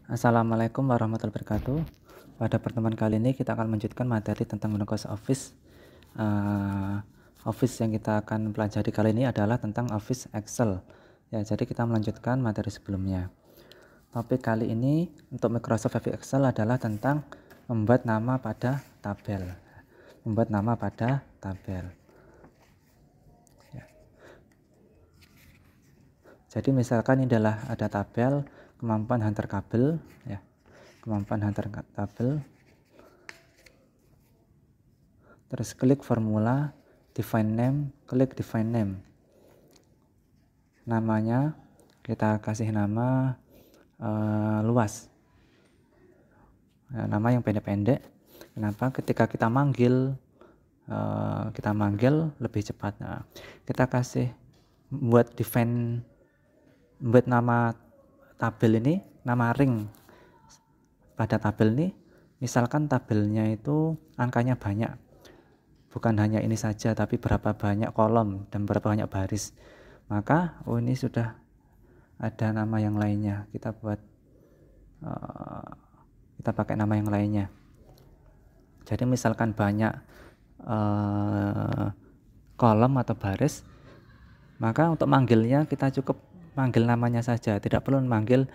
Assalamualaikum warahmatullahi wabarakatuh. Pada pertemuan kali ini kita akan melanjutkan materi tentang Microsoft Office. Office yang kita akan pelajari kali ini adalah tentang Office Excel. Ya, jadi kita melanjutkan materi sebelumnya. Topik kali ini untuk Microsoft Office Excel adalah tentang membuat nama pada tabel. Membuat nama pada tabel. Ya. Jadi misalkan ini adalah ada tabel kemampuan hunter kabel, ya. Kemampuan hunter tabel. Terus klik formula, define name, klik define name. Namanya kita kasih nama luas. Nama yang pendek-pendek. Kenapa? Ketika kita manggil lebih cepat. Nah, kita kasih buat nama tabel ini, nama ring pada tabel ini. Misalkan tabelnya itu angkanya banyak, bukan hanya ini saja, tapi berapa banyak kolom dan berapa banyak baris. Maka ini sudah ada nama yang lainnya. Kita pakai nama yang lainnya. Jadi misalkan banyak kolom atau baris, maka untuk manggilnya kita cukup manggil namanya saja, tidak perlu manggil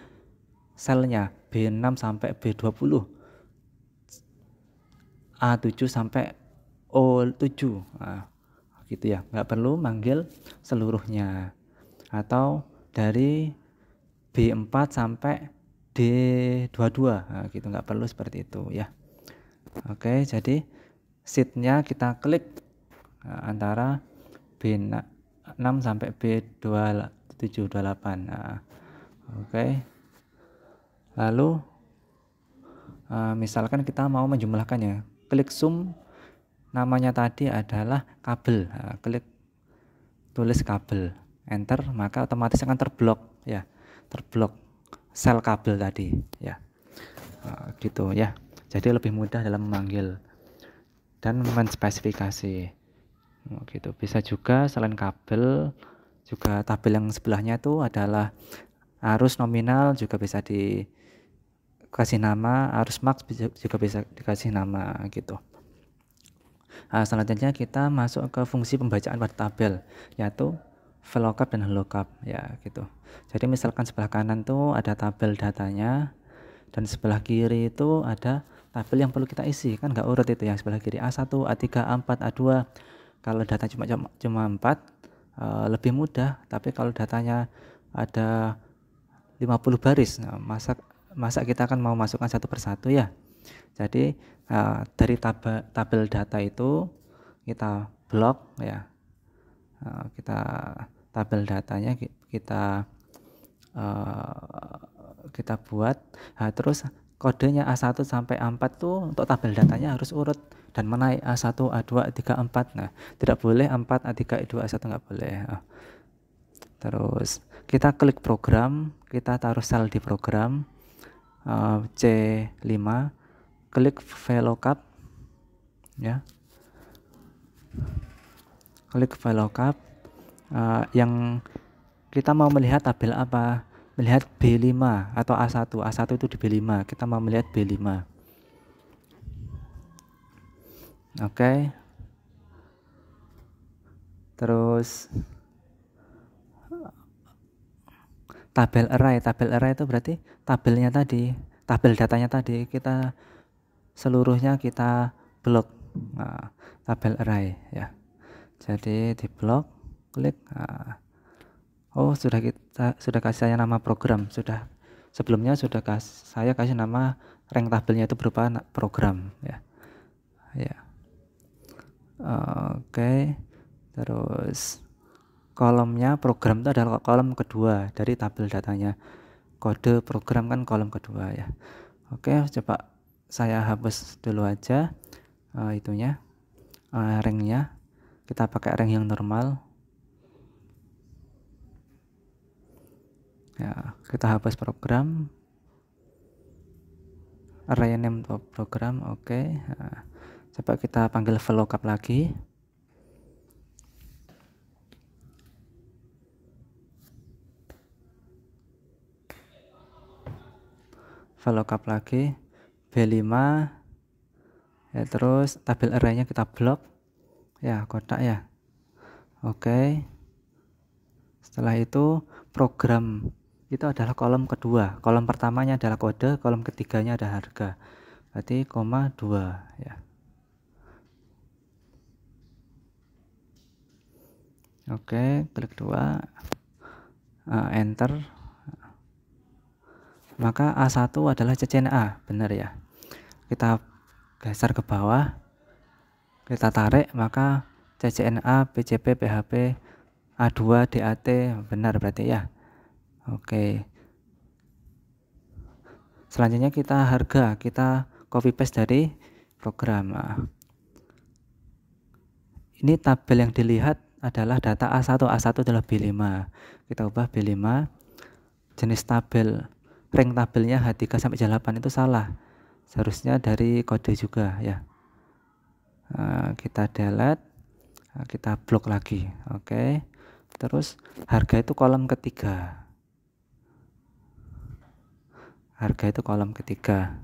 selnya B6 sampai B20, A7 sampai O7, nah, gitu ya, nggak perlu manggil seluruhnya, atau dari B4 sampai D22, nah, gitu, nggak perlu seperti itu ya. Oke, jadi sheetnya kita klik antara B6 sampai B27, 28. Nah, oke. Lalu misalkan kita mau menjumlahkannya, klik sum, namanya tadi adalah kabel. Nah, klik tulis kabel, enter, maka otomatis akan terblok ya, terblok sel kabel tadi ya. Gitu ya. Jadi lebih mudah dalam memanggil dan menspesifikasi. Gitu. Bisa juga selain kabel, juga tabel yang sebelahnya itu adalah arus nominal, juga bisa dikasih nama, arus max juga bisa dikasih nama gitu. Selanjutnya kita masuk ke fungsi pembacaan pada tabel, yaitu VLOOKUP dan LOOKUP ya gitu. Jadi misalkan sebelah kanan tuh ada tabel datanya, dan sebelah kiri itu ada tabel yang perlu kita isi, kan nggak urut itu yang sebelah kiri, A1, A3, A4, A2. Kalau data cuma 4 lebih mudah, tapi kalau datanya ada 50 baris, nah, masa kita akan mau masukkan satu persatu ya. Jadi dari tabel data itu kita blok ya, kita tabel datanya kita buat. Terus kodenya A1 sampai A4 tuh untuk tabel datanya harus urut dan menaik A1, A2, A3, A4. Nah, tidak boleh A4, A3, A2, A1, nggak boleh. Terus kita klik program, kita taruh sel di program C5, klik VLOOKUP ya. Klik VLOOKUP, yang kita mau melihat tabel apa? Melihat B5 atau A1. A1 itu di B5. Kita mau melihat B5. Oke. Terus tabel array itu berarti tabelnya tadi, tabel datanya tadi kita seluruhnya kita blok. Nah, tabel array ya. Jadi di blok, klik. Sudah kasih saya nama program, sebelumnya sudah saya kasih nama rank tabelnya itu berupa program ya. Oke. Terus kolomnya program itu adalah kolom kedua dari tabel datanya. Kode program kan kolom kedua ya. Oke, coba saya hapus dulu aja itunya, ranknya. Kita pakai rank yang normal ya. Kita hapus program, array name program. Oke. Coba kita panggil VLOOKUP lagi. VLOOKUP lagi B5 ya, terus tabel arraynya kita blok ya, kotak ya. Oke, setelah itu program itu adalah kolom kedua, kolom pertamanya adalah kode, kolom ketiganya ada harga, berarti koma 2 ya. Oke, klik 2, enter, maka A1 adalah CCNA, benar ya. Kita geser ke bawah, kita tarik, maka CCNA, PCP, PHP, A2, DAT, benar berarti ya. Oke, selanjutnya kita harga, kita copy paste dari program. Ini tabel yang dilihat adalah data A1, A1 adalah B5, kita ubah B5. Jenis tabel, rank tabelnya H3 sampai J8 itu salah, seharusnya dari kode juga ya. Kita delete, kita blok lagi. Oke, terus harga itu kolom ketiga, harga itu kolom ketiga,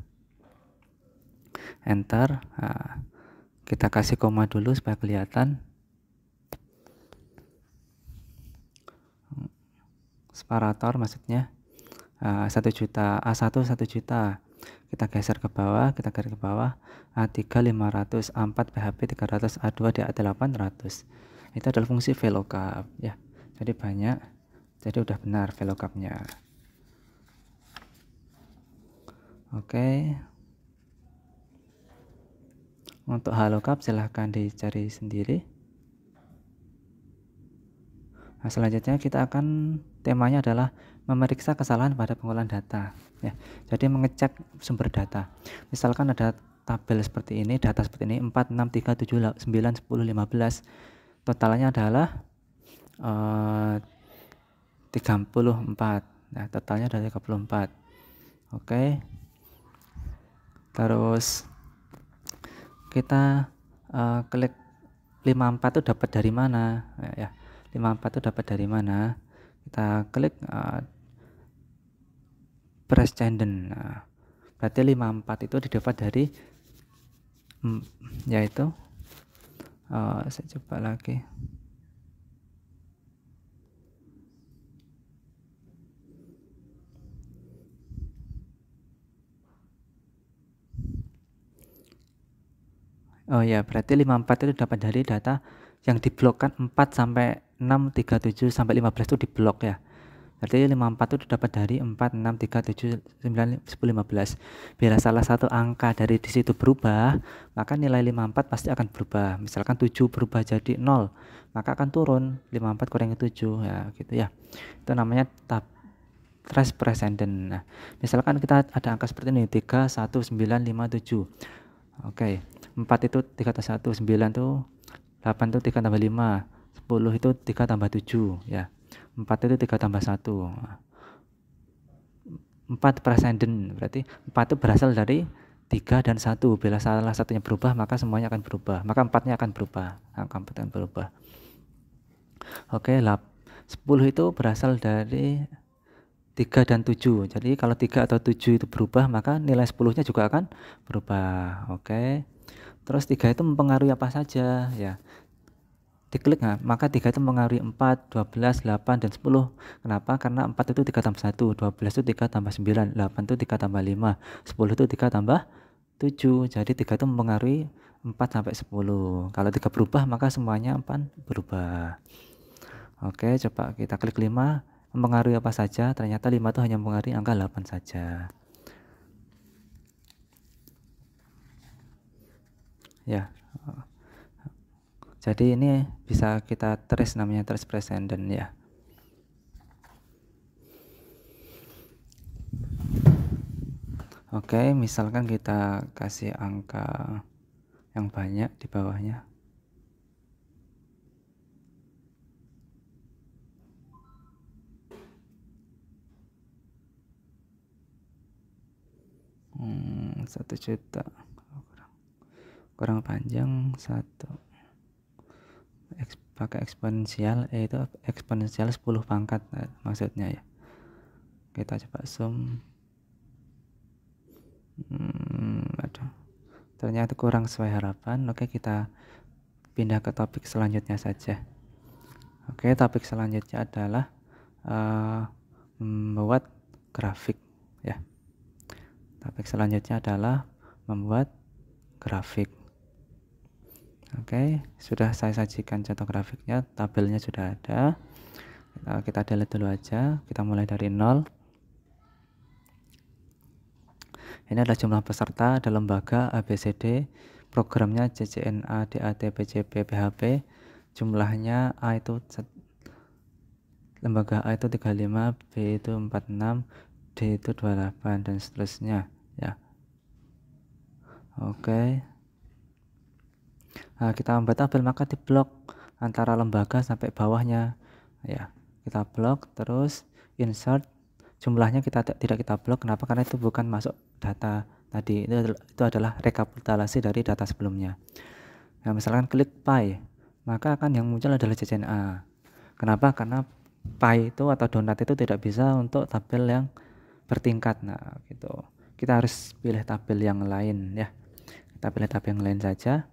enter. Kita kasih koma dulu supaya kelihatan. Separator maksudnya 1 juta, A1 1 juta. Kita geser ke bawah, kita garis ke bawah, A3 500, A4 PHP 300, A2 DAT 800. Itu adalah fungsi VLOOKUP ya. Jadi banyak, jadi udah benar VLOOKUP-nya. Oke. Untuk HLOOKUP silahkan dicari sendiri. Nah, selanjutnya kita akan, temanya adalah memeriksa kesalahan pada pengolahan data ya. Jadi mengecek sumber data. Misalkan ada tabel seperti ini, data seperti ini 4, 6, 3, 7, 9, 10, 15. Totalnya adalah 34. Nah, totalnya adalah 34. Oke. Terus kita klik 54 itu dapat dari mana ya. 54 itu dapat dari mana? Kita klik Prescenden. Nah, berarti 54 itu didapat dari yaitu saya coba lagi. Oh ya, berarti 54 itu dapat dari data yang diblokkan 4 sampai 6, 3, 7 sampai 15 itu diblok ya. Berarti 54 itu dapat dari 4, 6, 3, 7, 9, 10, 15. Bila salah satu angka dari di situ berubah, maka nilai 54 pasti akan berubah. Misalkan 7 berubah jadi 0, maka akan turun 54 kurangi 7 ya, gitu ya. Itu namanya trace precedent. Nah, misalkan kita ada angka seperti ini 3, 1, 9, 5, 7. Oke, 4 itu 3 tambah 1, 9 itu 8 itu 3 tambah 5, 10 itu 3 tambah 7 ya. 4 itu 3 tambah 1. 4 presenden, berarti 4 itu berasal dari 3 dan 1. Bila salah satunya berubah, maka semuanya akan berubah. Maka 4-nya akan berubah. Angka 4 akan berubah. Oke, 10 itu berasal dari 3 dan 7. Jadi kalau 3 atau 7 itu berubah, maka nilai 10-nya juga akan berubah. Oke. Terus 3 itu mempengaruhi apa saja ya. Diklik maka 3 itu mempengaruhi 4, 12, 8 dan 10. Kenapa? Karena 4 itu 3 tambah 1, 12 itu 3 tambah 9, 8 itu 3 tambah 5, 10 itu 3 tambah 7. Jadi 3 itu mempengaruhi 4 sampai 10. Kalau 3 berubah, maka semuanya 4 berubah. Oke, coba kita klik 5. Mempengaruhi apa saja? Ternyata 5 itu hanya mempengaruhi angka 8 saja. Ya. Jadi ini bisa kita trace, namanya trace precedent ya. Oke, misalkan kita kasih angka yang banyak di bawahnya. Satu juta kurang panjang 1. Pakai eksponensial, itu eksponensial 10 pangkat maksudnya ya. Kita coba zoom. Aduh, ternyata kurang sesuai harapan. Oke, kita pindah ke topik selanjutnya saja. Oke, topik selanjutnya adalah membuat grafik ya. Topik selanjutnya adalah membuat grafik. Oke, sudah saya sajikan contoh grafiknya, tabelnya sudah ada. Kita delete dulu aja, kita mulai dari 0. Ini adalah jumlah peserta, ada lembaga ABCD, programnya CCNA, DAT, PCP, PHP. Jumlahnya A itu lembaga A itu 35, B itu 46, D itu 28 dan seterusnya ya. Oke. Nah, kita membuat tabel maka di blok antara lembaga sampai bawahnya ya. Kita blok, terus insert. Jumlahnya tidak kita blok. Kenapa? Karena itu bukan masuk data tadi. Itu adalah rekapitulasi dari data sebelumnya. Nah, misalkan klik pie, maka akan yang muncul adalah CCNA. Kenapa? Karena pie itu atau donat itu tidak bisa untuk tabel yang bertingkat. Nah, gitu. Kita harus pilih tabel yang lain ya. Kita pilih tabel yang lain saja.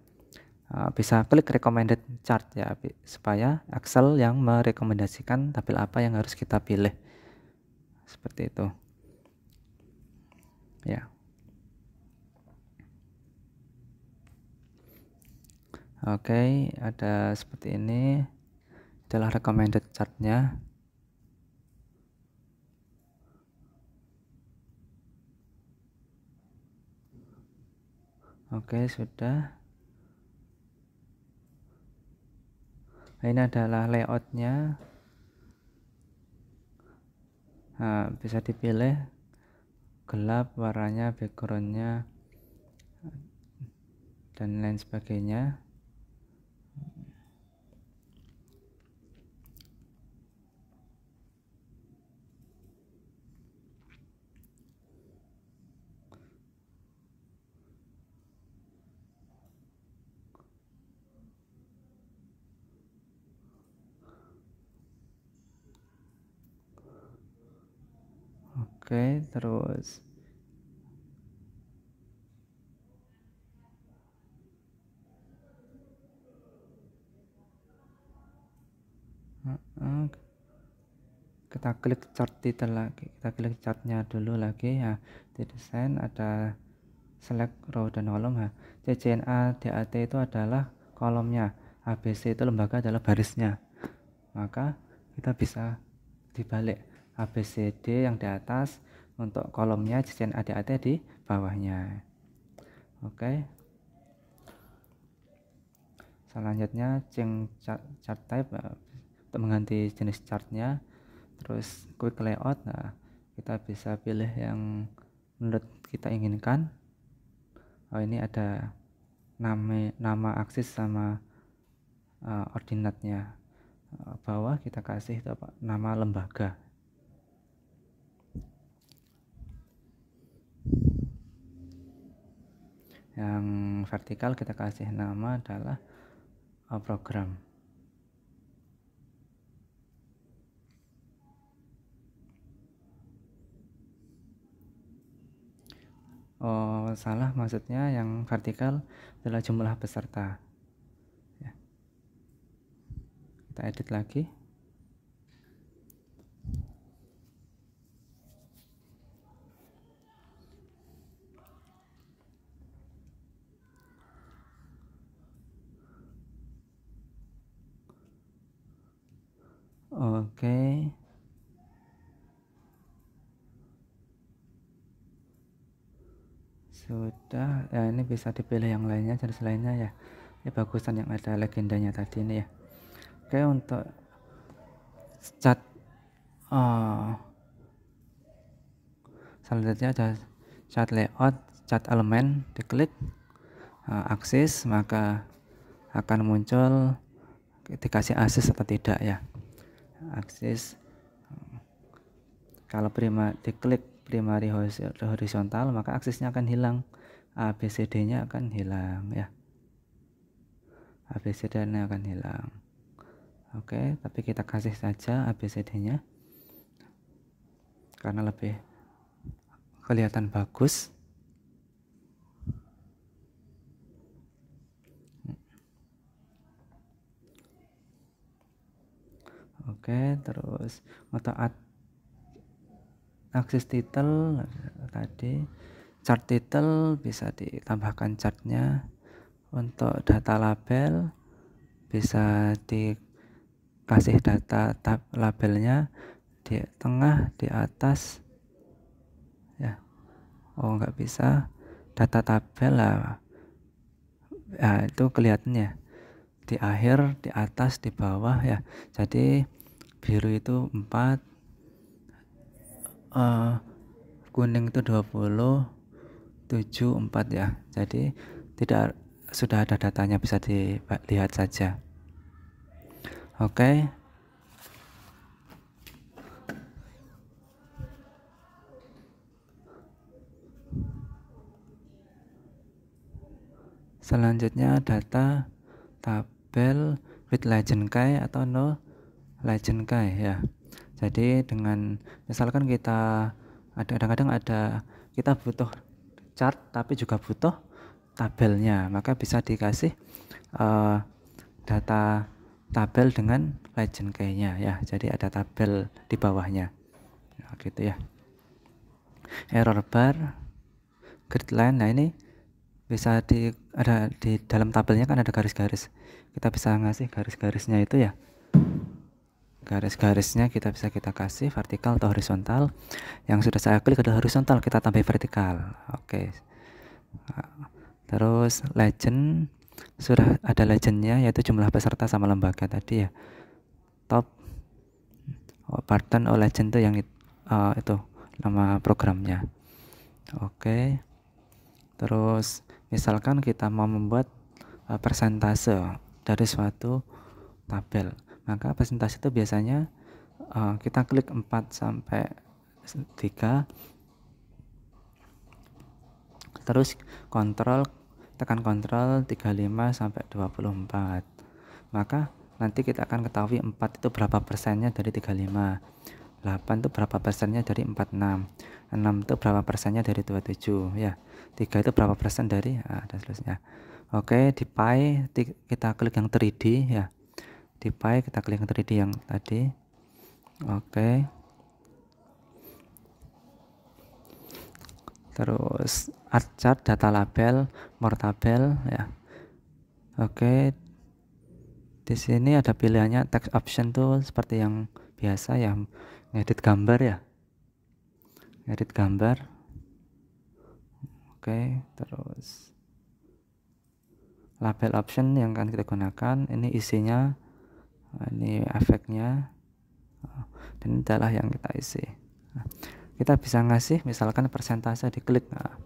Bisa klik recommended chart ya, supaya Excel yang merekomendasikan tabel apa yang harus kita pilih. Seperti itu ya. Oke, ada seperti ini adalah recommended chartnya. Oke, sudah. Nah, ini adalah layoutnya. Nah, bisa dipilih gelap warnanya, backgroundnya dan lain sebagainya. Oke, terus kita klik chart title lagi, kita klik chartnya dulu lagi ya. Di desain ada select row dan column ya. CCNA DAT itu adalah kolomnya, ABC itu lembaga adalah barisnya. Maka kita bisa dibalik, ABCD yang di atas untuk kolomnya, CCNA DAT di bawahnya. Oke. Selanjutnya change chart type untuk mengganti jenis chartnya. Terus quick layout, nah kita bisa pilih yang menurut kita inginkan. Oh, ini ada nama aksis sama ordinatnya. Bawah kita kasih itu apa, nama lembaga. Yang vertikal kita kasih nama adalah program. Oh, salah, maksudnya yang vertikal adalah jumlah peserta ya. Kita edit lagi. Oke. Sudah ya, ini bisa dipilih yang lainnya, jenis lainnya ya. Ini bagusan yang ada legendanya tadi ini ya. Oke, untuk cat selanjutnya ada cat layout, cat elemen, diklik aksis, maka akan muncul dikasih aksis atau tidak ya. Aksis kalau diklik primary horizontal, maka aksesnya akan hilang, ABCD nya akan hilang ya, ABCD nya akan hilang. Oke, tapi kita kasih saja ABCD nya karena lebih kelihatan bagus. Oke, terus untuk akses title tadi, chart title bisa ditambahkan chartnya. Untuk data label bisa dikasih data labelnya di tengah, di atas ya. Oh, nggak bisa data tabel lah ya, itu kelihatannya di akhir, di atas, di bawah ya. Jadi biru itu 4, kuning itu 20, 7, 4 ya. Jadi tidak sudah ada datanya, bisa dilihat saja. Oke. Selanjutnya data tabel with legend key atau no legend key ya. Jadi dengan misalkan kita kadang-kadang kita butuh chart tapi juga butuh tabelnya, maka bisa dikasih data tabel dengan legend key-nya ya. Jadi ada tabel di bawahnya. Nah, gitu ya. Error bar, grid line. Nah, ini bisa ada di dalam tabelnya kan ada garis-garis. Kita bisa ngasih garis-garisnya itu ya. Garis-garisnya kita kasih vertikal atau horizontal. Yang sudah saya klik adalah horizontal, kita tambah vertikal. Oke. Terus legend, sudah ada legendnya, yaitu jumlah peserta sama lembaga tadi ya. Top button legend itu yang itu nama programnya. Oke. Terus misalkan kita mau membuat persentase dari suatu tabel, maka persentase itu biasanya kita klik 4 sampai 3, terus tekan kontrol 35 sampai 24, maka nanti kita akan ketahui 4 itu berapa persennya dari 35, 8 itu berapa persennya dari 46, 6 itu berapa persennya dari 27 ya, 3 itu berapa persen dari dan seterusnya. Oke, di pie kita klik yang 3D ya. Di pie kita klik yang 3D yang tadi. Oke. Terus art chart, data label, more tabel ya. Oke. Di sini ada pilihannya text option tuh seperti yang biasa ya, ngedit gambar ya. Ngedit gambar. Oke, terus label option yang akan kita gunakan, ini isinya, ini efeknya, dan ini adalah yang kita isi. Nah, kita bisa ngasih misalkan persentase, diklik. Nah,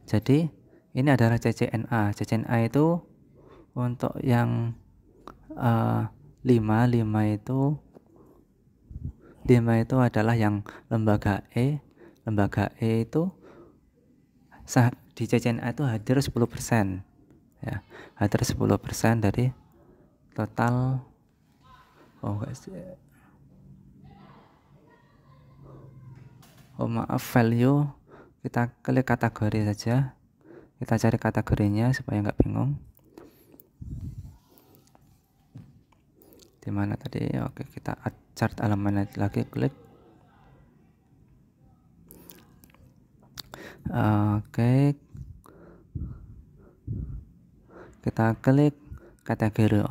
jadi ini adalah CCNA. CCNA itu untuk yang 5 itu adalah yang lembaga E. Lembaga E itu di CCNA itu hadir 10% ya, hadir 10% dari total. Maaf, value kita klik kategori saja, kita cari kategorinya supaya nggak bingung. Di mana tadi? Oke, kita add chart elemen lagi, klik. Oke, kita klik kategori.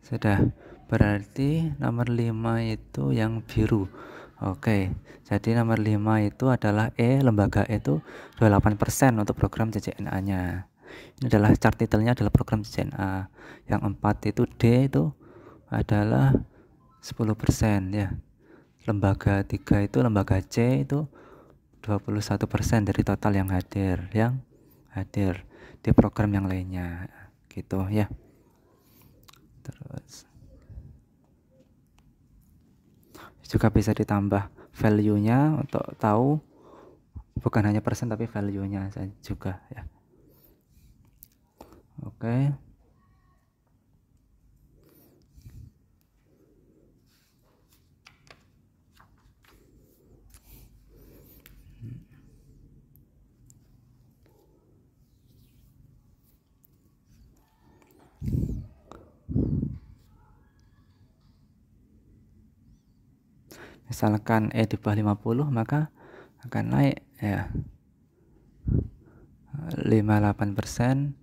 Sudah, berarti nomor 5 itu yang biru. Oke, jadi nomor 5 itu adalah lembaga E itu 28% untuk program CCNA nya. Ini adalah chart title-nya adalah program CCNA. Yang 4 itu D itu adalah 10% ya. Lembaga 3 itu, lembaga C itu 21% dari total yang hadir di program yang lainnya gitu ya. Terus juga bisa ditambah value-nya untuk tahu bukan hanya persen tapi value-nya juga ya. Oke. misalkan E di bawah 50, maka akan naik ya 58%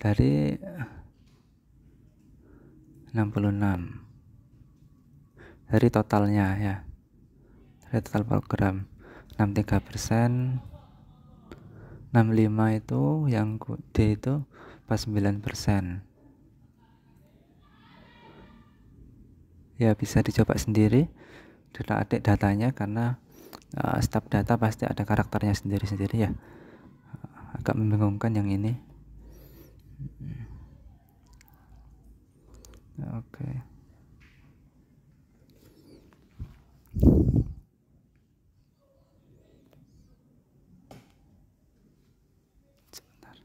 dari 66 dari totalnya ya, dari total program. 63%, 65 itu yang D itu 49%. Ya bisa dicoba sendiri adik datanya, karena setiap data pasti ada karakternya sendiri-sendiri ya. Agak membingungkan yang ini. Oke. Sebentar.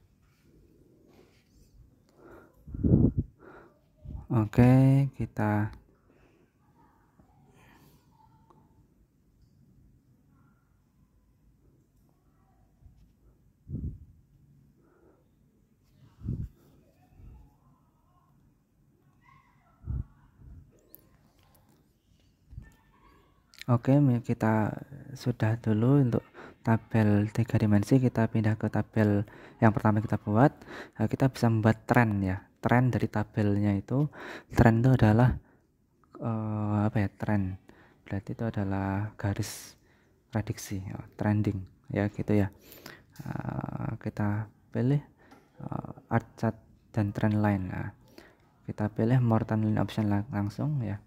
Oke, kita kita sudah dulu untuk tabel 3 dimensi. Kita pindah ke tabel yang pertama kita buat. Kita bisa membuat tren ya. Tren dari tabelnya itu, tren itu adalah tren berarti itu adalah garis prediksi, trending ya gitu ya. Kita pilih art chart dan trend line. Kita pilih more trend line option langsung ya.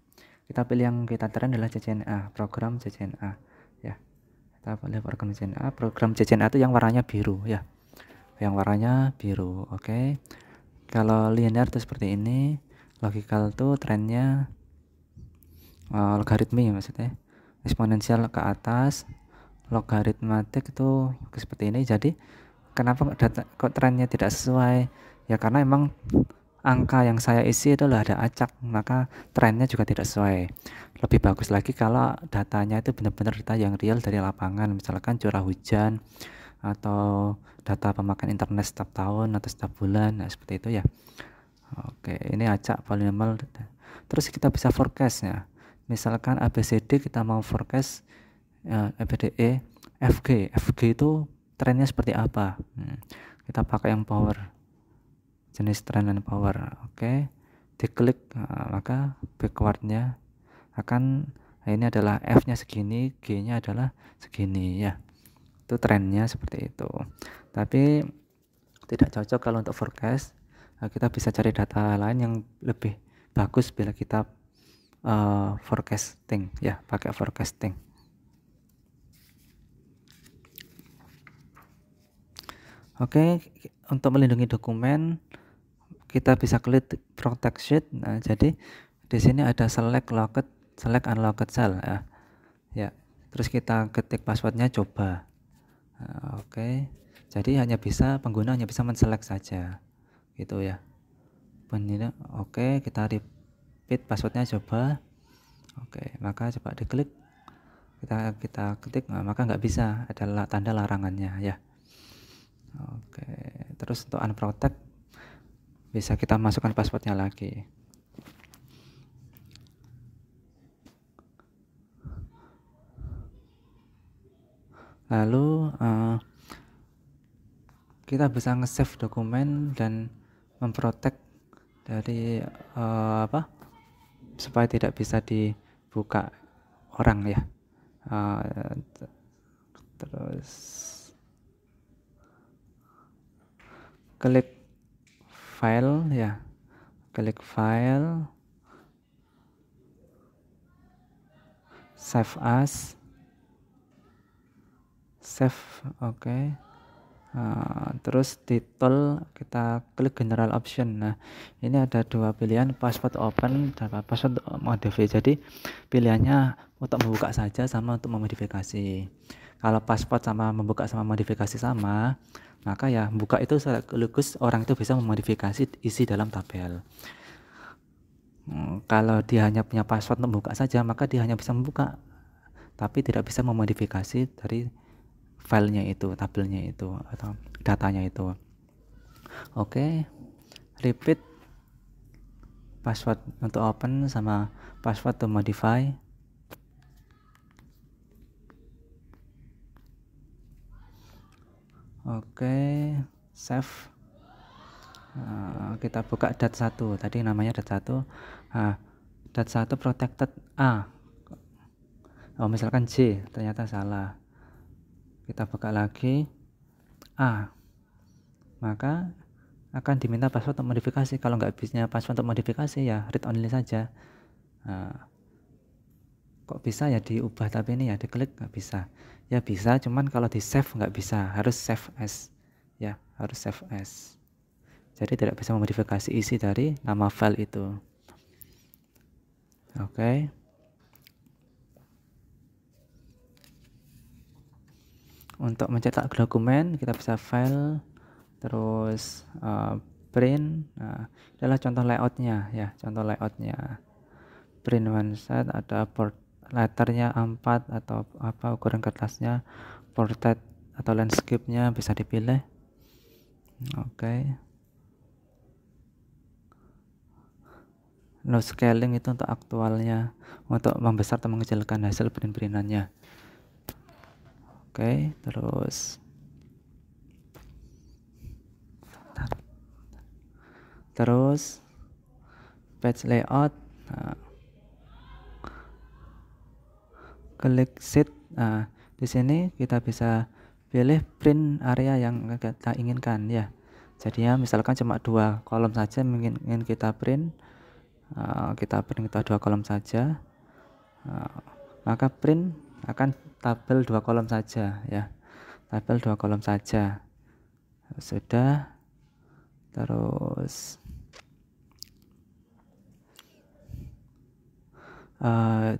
Kita pilih yang kita trend adalah CCNA, program CCNA ya. Kita pilih program CCNA. Program CCNA itu yang warnanya biru ya, yang warnanya biru. Oke. Kalau linear itu seperti ini, logical tuh trennya logaritmi maksudnya, eksponensial ke atas, logaritmatik itu seperti ini. Jadi kenapa kok trennya tidak sesuai ya, karena emang angka yang saya isi itu ada acak, maka trennya juga tidak sesuai. Lebih bagus lagi kalau datanya itu benar-benar data yang real dari lapangan, misalkan curah hujan atau data pemakaian internet setiap tahun atau setiap bulan, nah seperti itu ya. Oke, ini acak polinomial. Terus kita bisa forecast ya, misalkan ABCD kita mau forecast ABDE FG itu trennya seperti apa. Kita pakai yang power, jenis trend dan power. Oke, diklik, maka backwardnya akan ini adalah F nya segini, G nya adalah segini ya. Itu trennya seperti itu. Tapi tidak cocok kalau untuk forecast. Kita bisa cari data lain yang lebih bagus bila kita forecasting ya, pakai forecasting. Oke, untuk melindungi dokumen kita bisa klik protect sheet. Nah, jadi di sini ada select unlocked cell ya. Ya, terus kita ketik passwordnya coba. Oke. Jadi pengguna hanya bisa menselect saja. Gitu ya. Oke, kita repeat passwordnya coba. Oke, maka coba diklik. Kita ketik, maka nggak bisa, ada tanda larangannya ya. Oke, terus untuk unprotect bisa kita masukkan passwordnya lagi. Lalu kita bisa nge-save dokumen dan memprotect dari supaya tidak bisa dibuka orang ya. Terus klik file ya, klik file, save as, save. Oke. Terus title kita klik general option. Nah, ini ada dua pilihan, password open dan password modify. Jadi pilihannya untuk membuka saja sama untuk memodifikasi. Kalau password sama membuka sama modifikasi sama, maka ya buka itu sekaligus orang itu bisa memodifikasi isi dalam tabel. Kalau dia hanya punya password untuk membuka saja, maka dia hanya bisa membuka tapi tidak bisa memodifikasi dari filenya itu, tabelnya itu atau datanya itu. Oke, repeat password untuk open sama password to modify. Oke, save. Kita buka dat1 tadi namanya dat1. Dat1 protected A. Misalkan J, ternyata salah. Kita buka lagi A, maka akan diminta password untuk modifikasi. Kalau nggak bisa password untuk modifikasi ya read only saja. Kok bisa ya diubah, tapi ini ya diklik nggak bisa. Ya bisa, cuman kalau di save nggak bisa, harus save as. Ya, harus save as. Jadi tidak bisa memodifikasi isi dari nama file itu. Oke. Untuk mencetak dokumen kita bisa file, terus print. Nah, adalah contoh layoutnya ya, contoh layoutnya. Print one set, ada port letternya A4 atau apa ukuran kertasnya, portrait atau landscape-nya bisa dipilih. Oke. No scaling itu untuk aktualnya, untuk membesar atau mengecilkan hasil print-printannya. Oke, terus page layout. Klik sheet. Di sini kita bisa pilih print area yang kita inginkan ya. Jadi ya misalkan cuma 2 kolom saja ingin kita print, kita 2 kolom saja. Maka print akan tabel 2 kolom saja ya, tabel 2 kolom saja. Sudah. Terus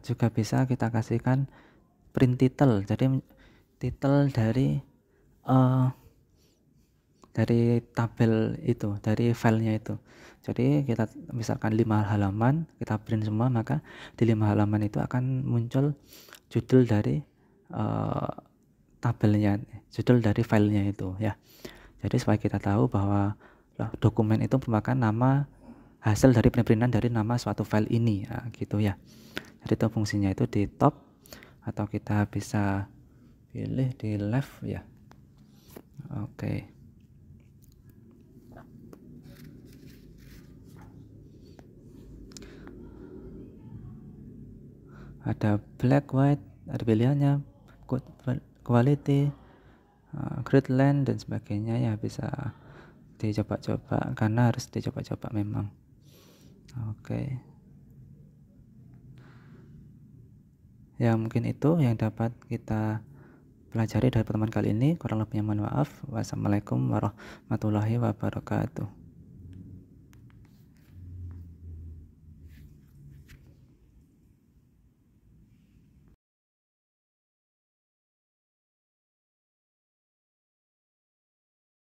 juga bisa kita kasihkan print title. Jadi title dari tabel itu, dari filenya itu. Jadi kita misalkan 5 halaman, kita print semua, maka di 5 halaman itu akan muncul judul dari tabelnya, judul dari filenya itu ya. Jadi supaya kita tahu bahwa dokumen itu merupakan nama hasil dari print-printan dari nama suatu file ini gitu ya. Jadi itu fungsinya itu di top, atau kita bisa pilih di left ya. Oke. Ada black, white, ada pilihannya, quality, grid length dan sebagainya ya, bisa dicoba-coba karena harus dicoba-coba memang. Oke. Ya mungkin itu yang dapat kita pelajari dari pertemuan kali ini. Kurang lebihnya mohon maaf. Wassalamualaikum warahmatullahi wabarakatuh.